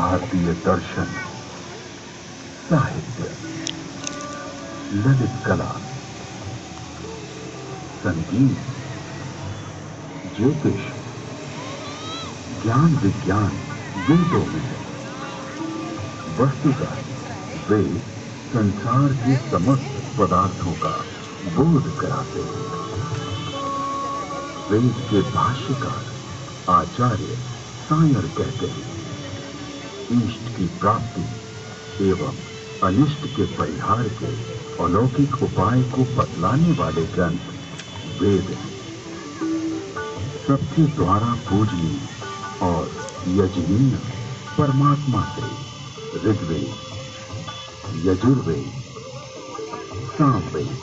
भारतीय दर्शन, साहित्य, ललित कला, संगीत, ज्योतिष, ज्ञान विज्ञान वेदों में है। वस्तुतः वेद संसार के समस्त पदार्थों का बोध कराते हैं। वेद के भाष्यकार आचार्य सायर कहते हैं, इष्ट की प्राप्ति एवं अनिष्ट के परिहार के अलौकिक उपाय को बतलाने वाले ग्रंथ वेद हैं। सबके द्वारा पूजनीय और यजनीय परमात्मा से ऋग्वेद, यजुर्वेद, सामवेद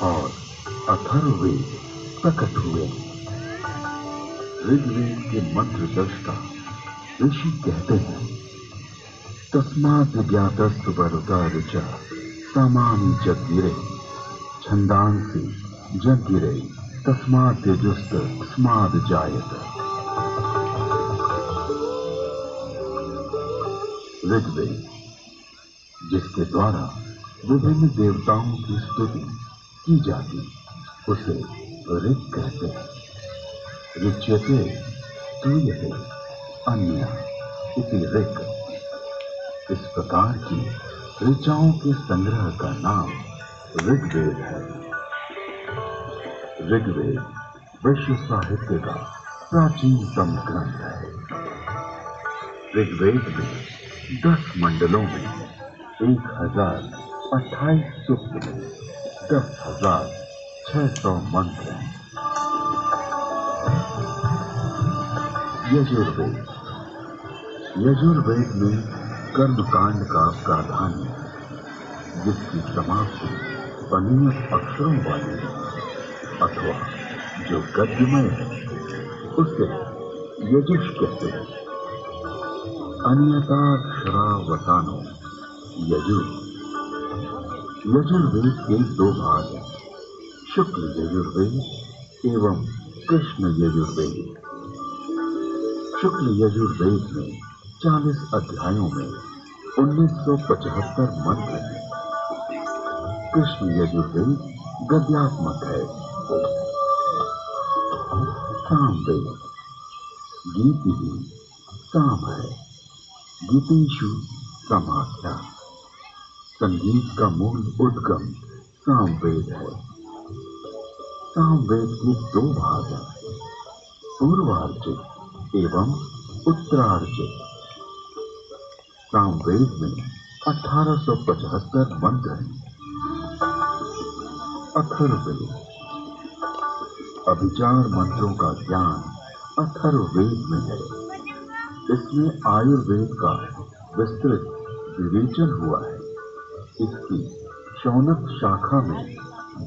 और अथर्ववेद प्रकट हुए। ऋग्वेद के मंत्र दृष्टा ऋषि कहते हैं, तस्मात् ज्ञातस्तु वरुता ऋचा सामानि जगिरे छंदांसि जगिरे तस्मात् तेजस्त तस्माद् जायत। ऋग्वेद, जिसके द्वारा विभिन्न देवताओं की स्तुति की जाती, उसे ऋग कहते हैं। ऋच्यते स्तूयते अन्य इति ऋग। इस प्रकार की ऋचाओं के संग्रह का नाम ऋग्वेद है। ऋग्वेद विश्व साहित्य का प्राचीनतम ग्रंथ है। ऋग्वेद में 10 मंडलों में 1028 सूक्त में 10,600 मंत्र हैं। यजुर्वेद, यजुर्वेद में कर्मकांड का प्राधान्य है, जिसकी समाप्ति अनियत अक्षरों वाली है अथवा जो गद्यमय है, उसे यजुष कहते हैं। अनियताक्षरावसानो यजुर। यजुर्वेद के 2 भाग हैं, शुक्ल यजुर्वेद एवं कृष्ण यजुर्वेद। शुक्ल यजुर्वेद में 40 अध्यायों में 1975 मंत्र हैं। कृष्ण यजुर्वेद गद्यात्मक है। सामवेद, गीति ही साम है, गीतेषु समाख्या। संगीत का मूल उद्गम सामवेद है। सामवेद के 2 भाग हैं, पूर्वार्चित एवं उत्तरार्चित। सामवेद में 1875 मंत्र हैं। अथर्ववेद, अभिचार मंत्रों का ज्ञान अथर्ववेद में है। इसमें आयुर्वेद का विस्तृत विवेचन हुआ है। इसकी शौनक शाखा में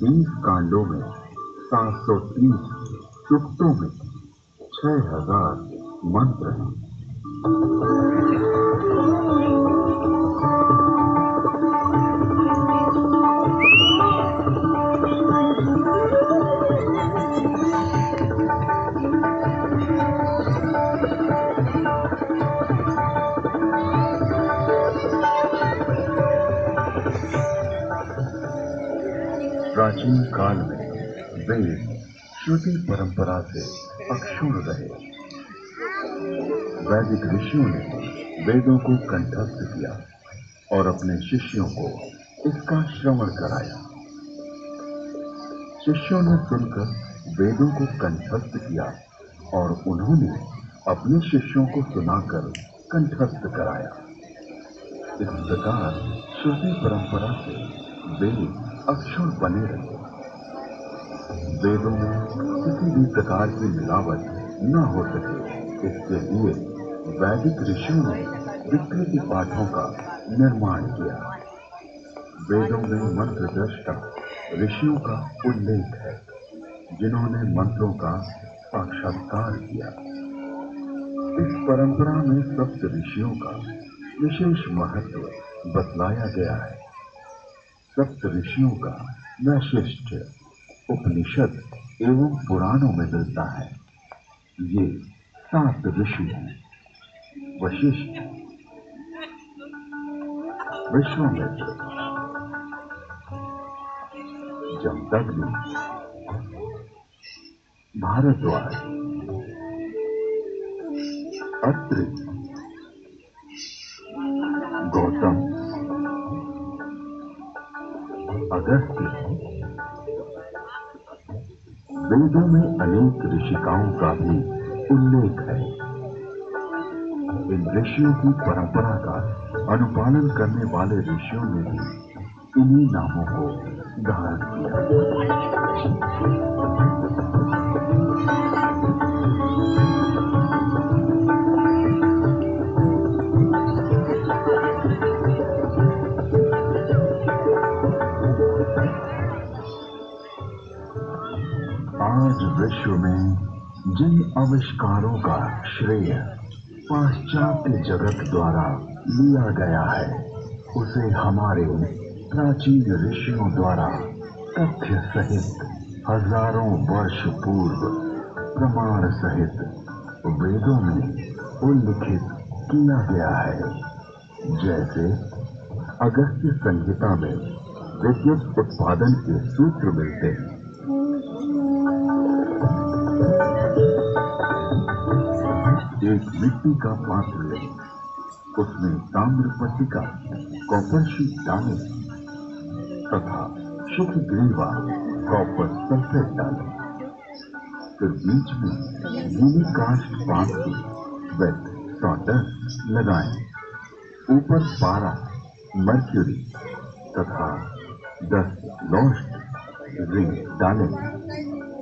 20 कांडों में 730 सूक्तों में 6000 मंत्र हैं। प्राचीन काल में वेद श्रुति परंपरा से अक्षुण्ण रहे। वैदिक ऋषियों ने वेदों को कंठस्थ किया और अपने शिष्यों को इसका श्रवण कराया। शिष्यों ने सुनकर वेदों को कंठस्थ किया और उन्होंने अपने शिष्यों को सुनाकर कंठस्थ कराया। इस प्रकार श्रुति परंपरा से वेद अक्षुण्ण बने रहे। वेदों में किसी भी प्रकार की मिलावट न हो सके, इसके लिए वैदिक ऋषियों ने विकृति पाठों का निर्माण किया। वेदों में मंत्र दृष्टा ऋषियों का उल्लेख है, जिन्होंने मंत्रों का साक्षात्कार किया। इस परंपरा में सप्त ऋषियों का विशेष महत्व बतलाया गया है। सप्त ऋषियों का वैशिष्ट उपनिषद एवं पुराणों में मिलता है। ये 7 ऋषि हैं: वशिष्ठ, विश्वामित्र, जमदग्नि, भारद्वाज, अत्रि, गौतम, अगस्त्य। वेदों में अनेक ऋषिकाओं का भी उल्लेख है। इन ऋषियों की परंपरा का अनुपालन करने वाले ऋषियों ने भी इन्हीं नामों को धारण किया। आज विश्व में जिन आविष्कारों का श्रेय पाश्चात्य जगत द्वारा लिया गया है, उसे हमारे प्राचीन ऋषियों द्वारा तथ्य सहित हजारों वर्ष पूर्व प्रमाण सहित वेदों में उल्लिखित किया गया है। जैसे अगस्त्य संहिता में विद्युत उत्पादन के सूत्र मिलते हैं। एक मिट्टी का पात्र लें, उसमें ताम्र पट्टिका, कॉपर शीट डालें तथा शुद्ध ग्रीवा कॉपर सल्फेट डालें। फिर बीच में गीली काष्ठ बांध के वेट सॉडस्ट लगाएं। ऊपर पारा, मर्क्यूरी तथा 10 लोस्ट रिंग डालें।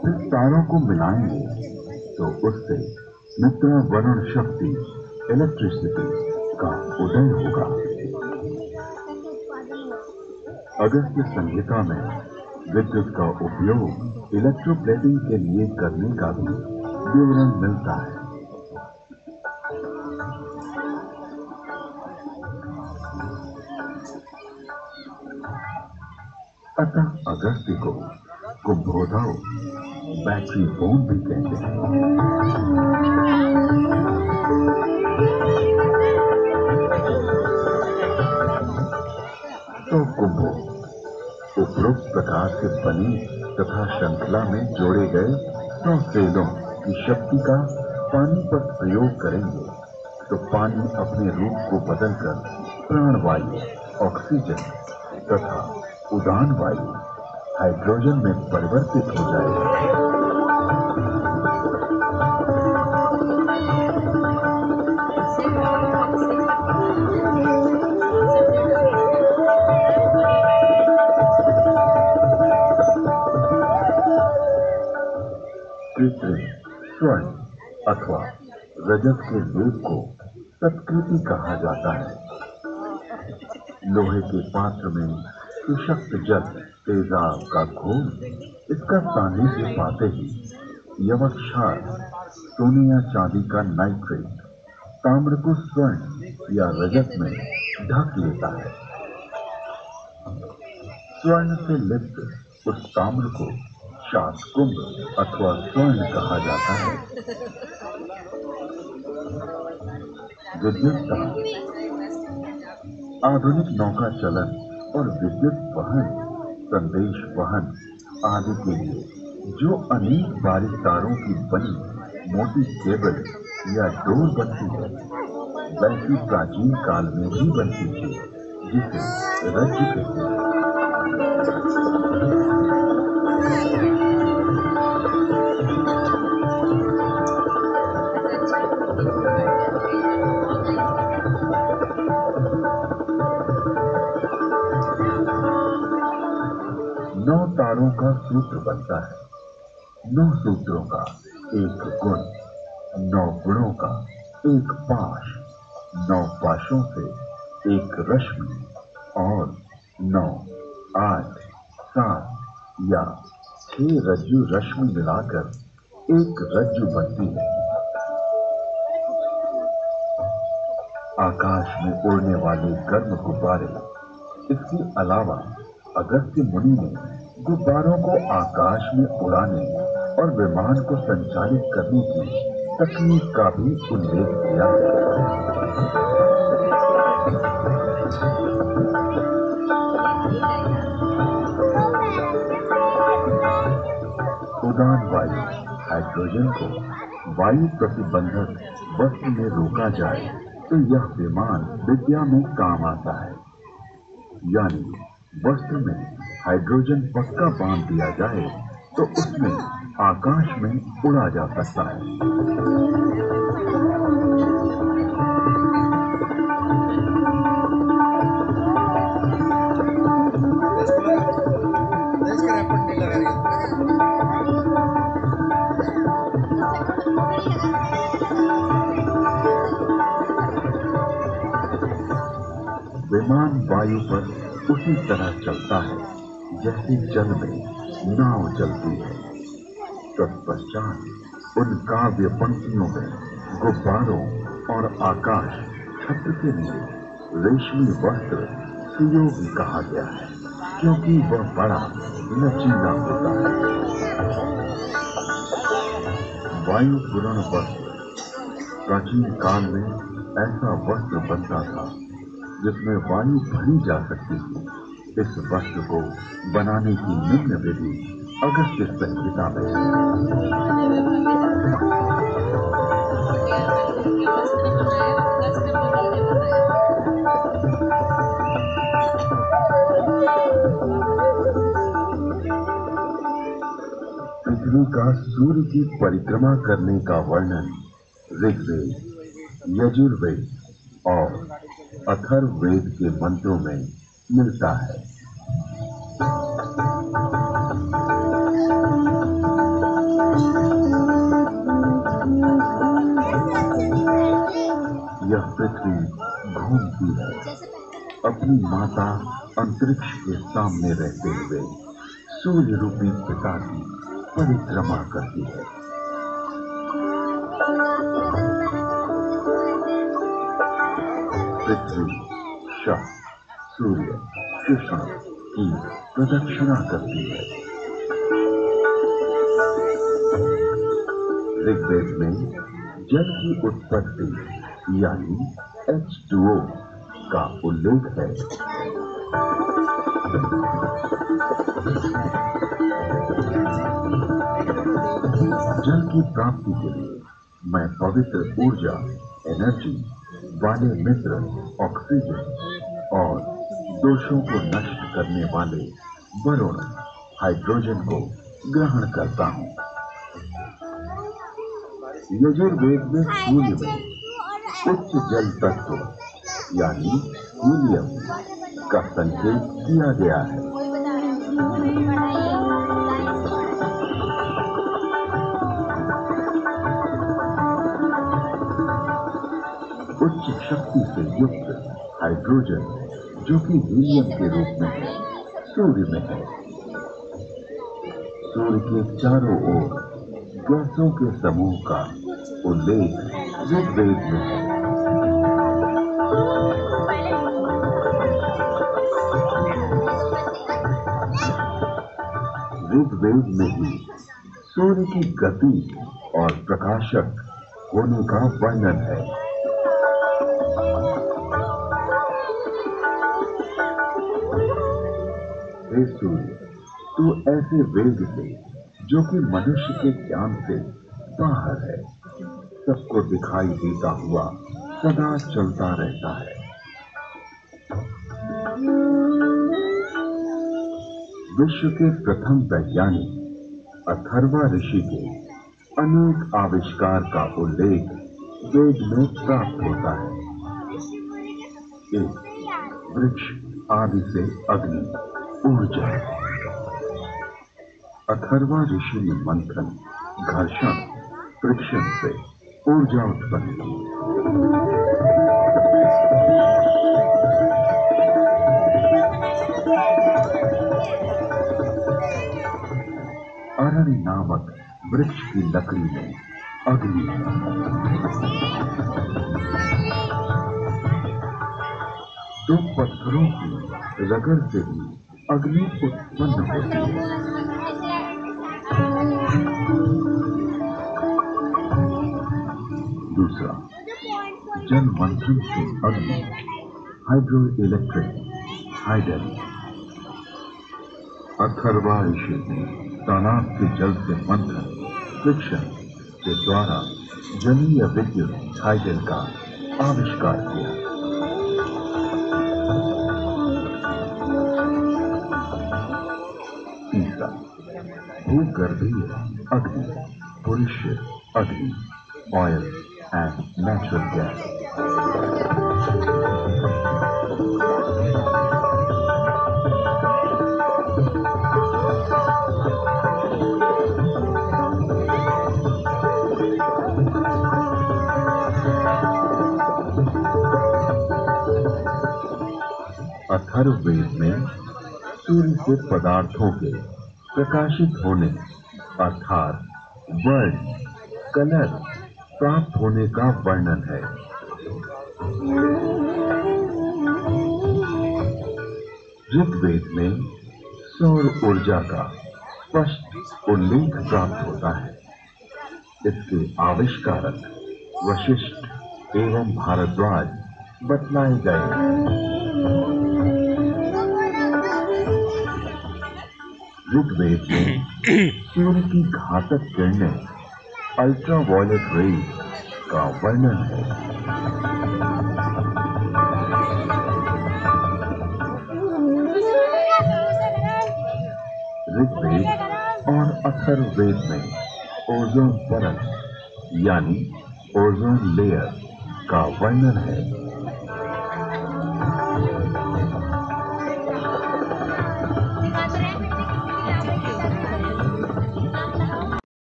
फिर तारों को मिलाएंगे तो उससे मित्रा वरुण शक्ति इलेक्ट्रिसिटी का उदय होगा। अगस्त्य संहिता में विद्युत का उपयोग इलेक्ट्रोप्लेटिंग के लिए करने का भी विवरण मिलता है। अतः अगस्त्य को कुंभोधव, बैटरी बोन भी कहते हैं। तो कुंभो उपरोक्त प्रकार से बनी तथा श्रृंखला में जोड़े गए 100 सेलों की शक्ति का पानी पर प्रयोग करेंगे तो पानी अपने रूप को बदलकर प्राणवायु, ऑक्सीजन तथा उदान वायु, हाइड्रोजन में परिवर्तित हो जाएगा। कृत्रिम स्वर्ण अथवा रजत के लेप को सत्कृति कहा जाता है। लोहे के पात्र में सुशक्त जल, तेजाब का घोल, इसका सानिध्य पाते ही यवक्षार, सोने या चांदी का नाइट्रेट, ताम्र को स्वर्ण या रजत में ढक लेता है। स्वर्ण से लिप्त उस ताम्र को शातकुंभ अथवा स्वर्ण कहा जाता है। विद्युत आधुनिक नौका चलन और विद्युत वहन, संदेश वहन आदि के लिए जो अनेक बारीक तारों की बनी मोटी केबल या डोर बनती है, वैसी प्राचीन काल में भी बनती थी, जिसे रज्जु कहते हैं। नौ तारों का सूत्र बनता है। 9 सूत्रों का एक गुण, 9 गुणों का एक पाश, 9 पाशों से एक रश्मि और 9, 8, 7 या 6 रज्जु रश्मि मिलाकर एक रज्जु बनती है। आकाश में उड़ने वाले गर्म गुब्बारे। इसके अलावा अगस्त्य मुनि ने गुब्बारों को आकाश में उड़ाने और विमान को संचालित करने की तकनीक का भी उल्लेख किया है। हाइड्रोजन को वायु प्रतिबंधक वस्त्र में रोका जाए तो यह विमान विद्या में काम आता है। यानी वस्त्र में हाइड्रोजन पक्का बांध दिया जाए तो उसमें आकाश में उड़ा जा सकता है। विमान वायु पर उसी तरह चलता है जैसे जल में नाव चलती है। तत्पश्चात उन काव्य पंक्तियों में गुब्बारों और आकाश छत्र के लिए रेशमी वस्त्र सुयोगी कहा गया है, क्योंकि वह बड़ा लचीला होता है। वायु पूर्ण वस्त्र प्राचीन काल में ऐसा वस्त्र बनता था जिसमें वायु भरी जा सकती थी। इस वस्त्र को बनाने की निम्न विधि अगस्त्य संहिता में है। पृथ्वी का सूर्य की परिक्रमा करने का वर्णन ऋग्वेद, यजुर्वेद और अथर्ववेद के मंत्रों में मिलता है। यह पृथ्वी घूमती है, अपनी माता अंतरिक्ष के सामने रहते हुए सूर्य रूपी पिता की परिक्रमा करती है। पृथ्वी शक, सूर्य, कृष्ण की प्रदक्षिणा करती है। ऋग्वेद में जल की उत्पत्ति यानी H2O का उल्लेख है। जल की प्राप्ति के लिए मैं पवित्र ऊर्जा, एनर्जी वाले मित्र ऑक्सीजन और दोषों को नष्ट करने वाले वरुण हाइड्रोजन को ग्रहण करता हूँ। यजुर्वेद में सूर्य में उच्च जल तत्व यानी हीलियम का संकेत किया गया है। उच्च शक्ति से युक्त हाइड्रोजन जो कि हीलियम के रूप में है, सूर्य में है। सूर्य के चारों ओर गैसों के समूह का उल्लेख ऋग्वेद में है। ऋग्वेद में ही सूर्य की गति और प्रकाशक होने का वर्णन है। हे सूर्य, तू ऐसे वेग से जो कि मनुष्य के ज्ञान से बाहर है, सबको दिखाई देता हुआ सदा चलता रहता है। विश्व के प्रथम वैज्ञानिक अथर्वा ऋषि के अनेक आविष्कार का उल्लेख वेद में प्राप्त होता है। एक वृक्ष आदि से अग्नि, ऊर्जा। अथर्वा ऋषि ने मंथन, घर्षण, फ्रिक्शन से ऊर्जा उत्पन्न की। अरण्य नामक वृक्ष की लकड़ी में अग्नि है। तो पत्थरों की रगड़ से भी अग्नि उत्पन्न होती है। दूसरा, जल मंथन से अग्नि, हाइड्रो इलेक्ट्रिक, हाइडल। अथर्वा ऋषि ने तालाब के जल से मंथन, फ्रिक्शन के द्वारा जलीय विद्युत हाइडल का आविष्कार किया। तीसरा, भूगर्भीय अग्नि, पुरुष अग्नि, oil and natural gas. Atharvaveda में सूर्य से पदार्थों के प्रकाशित होने अर्थात वर्ण, कलर प्राप्त होने का वर्णन है। ऋग्वेद में सौर ऊर्जा का स्पष्ट उल्लेख प्राप्त होता है। इसके आविष्कारक वशिष्ठ एवं भारद्वाज बतलाए गए हैं। ऋग्वेद में सूर्य की घातक किरणें अल्ट्रावायलेट रेज का वर्णन है। ऋग्वेद और अथर्ववेद में ओजोन परत यानी ओजोन लेयर का वर्णन है।